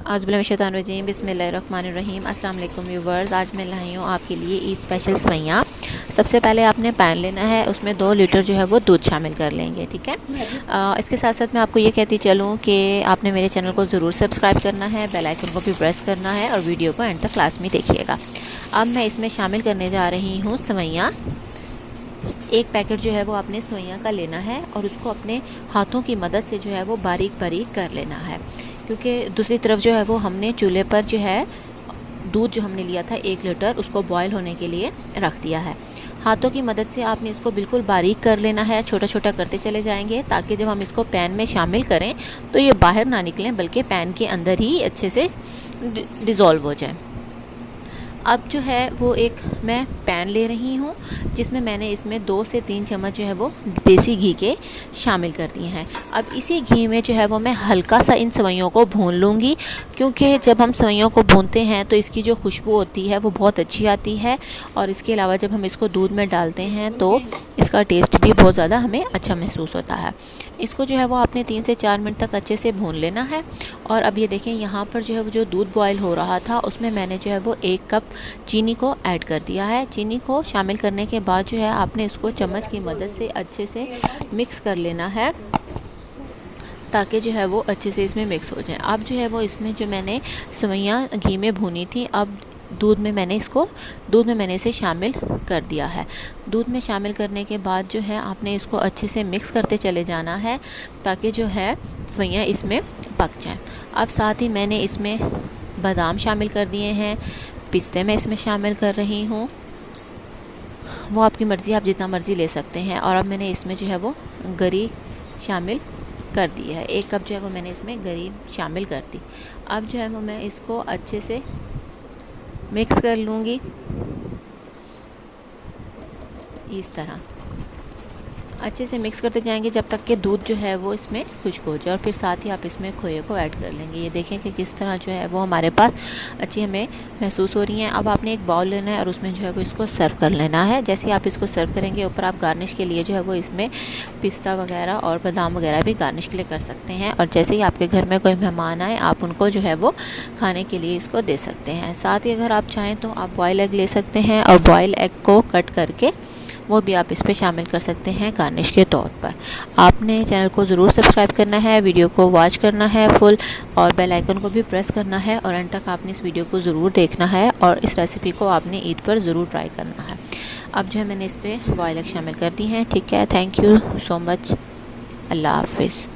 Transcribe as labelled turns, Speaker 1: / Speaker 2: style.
Speaker 1: औज़ुबिल्लाहिमिनश्शैतानिर्रजीम बिस्मिल्लाहिर्रहमानिर्रहीम। अस्सलाम वालेकुम व्यूवर्स, आज मैं लाई हूँ आपके लिए ईद स्पेशल सवैयाँ। सबसे पहले आपने पैन लेना है, उसमें 2 लीटर जो है वो दूध शामिल कर लेंगे, ठीक है। इसके साथ साथ मैं आपको ये कहती चलूँ कि आपने मेरे चैनल को ज़रूर सब्सक्राइब करना है, बेल आइकन को भी प्रेस करना है और वीडियो को एंड तक क्लास में देखिएगा। अब मैं इसमें शामिल करने जा रही हूँ सवैयाँ। एक पैकेट जो है वो आपने सवैयाँ का लेना है और उसको अपने हाथों की मदद से जो है वो बारीक बारीक कर लेना है, क्योंकि दूसरी तरफ जो है वो हमने चूल्हे पर जो है दूध जो हमने लिया था 1 लीटर उसको बॉयल होने के लिए रख दिया है। हाथों की मदद से आपने इसको बिल्कुल बारीक कर लेना है, छोटा छोटा करते चले जाएंगे ताकि जब हम इसको पैन में शामिल करें तो ये बाहर ना निकलें बल्कि पैन के अंदर ही अच्छे से डिज़ोल्व हो जाए। अब जो है वो एक मैं पैन ले रही हूँ जिसमें मैंने इसमें 2 से 3 चम्मच जो है वो देसी घी के शामिल कर दिए हैं। अब इसी घी में जो है वो मैं हल्का सा इन सवैयों को भून लूँगी, क्योंकि जब हम सवैयों को भूनते हैं तो इसकी जो खुशबू होती है वो बहुत अच्छी आती है और इसके अलावा जब हम इसको दूध में डालते हैं तो इसका टेस्ट भी बहुत ज़्यादा हमें अच्छा महसूस होता है। इसको जो है वो आपने 3 से 4 मिनट तक अच्छे से भून लेना है। और अब ये देखें, यहाँ पर जो है वो जो दूध बॉयल हो रहा था उसमें मैंने जो है वो 1 कप चीनी को ऐड कर दिया है। चीनी को शामिल करने के बाद जो है आपने इसको चम्मच की मदद से अच्छे से मिक्स कर लेना है ताकि जो है वो अच्छे से इसमें मिक्स हो जाए। अब जो है वो इसमें जो मैंने सवैयाँ घी में भूनी थी, अब दूध में मैंने इसे शामिल कर दिया है। दूध में शामिल करने के बाद जो है आपने इसको अच्छे से मिक्स करते चले जाना है ताकि जो है सवैयाँ इसमें पक जाएं। अब साथ ही मैंने इसमें बादाम शामिल कर दिए हैं, पिस्ते मैं इसमें शामिल कर रही हूँ, वो आपकी मर्ज़ी, आप जितना मर्ज़ी ले सकते हैं। और अब मैंने इसमें जो है वो गरी शामिल कर दी है, 1 कप जो है वो मैंने इसमें गरी शामिल कर दी। अब जो है वो मैं इसको अच्छे से मिक्स कर लूँगी इस तरह, अच्छे से मिक्स करते जाएंगे जब तक कि दूध जो है वो इसमें खुश्क हो जाए। और फिर साथ ही आप इसमें खोए को ऐड कर लेंगे। ये देखें कि किस तरह जो है वो हमारे पास अच्छी हमें महसूस हो रही हैं। अब आपने एक बाउल लेना है और उसमें जो है वो इसको सर्व कर लेना है। जैसे ही आप इसको सर्व करेंगे ऊपर आप गार्निश के लिए जो है वो इसमें पिस्ता वगैरह और बादाम वगैरह भी गार्निश के लिए कर सकते हैं। और जैसे ही आपके घर में कोई मेहमान आए आप उनको जो है वो खाने के लिए इसको दे सकते हैं। साथ ही अगर आप चाहें तो आप बॉयल एग ले सकते हैं और बॉयल एग को कट करके वो भी आप इस पे शामिल कर सकते हैं गार्निश के तौर पर। आपने चैनल को ज़रूर सब्सक्राइब करना है, वीडियो को वॉच करना है फुल और बेल आइकन को भी प्रेस करना है और एंड तक आपने इस वीडियो को ज़रूर देखना है और इस रेसिपी को आपने ईद पर ज़रूर ट्राई करना है। अब जो है मैंने इस पर बॉयल एग शामिल कर दी हैं, ठीक है। थैंक यू सो मच, अल्लाह हाफिज़।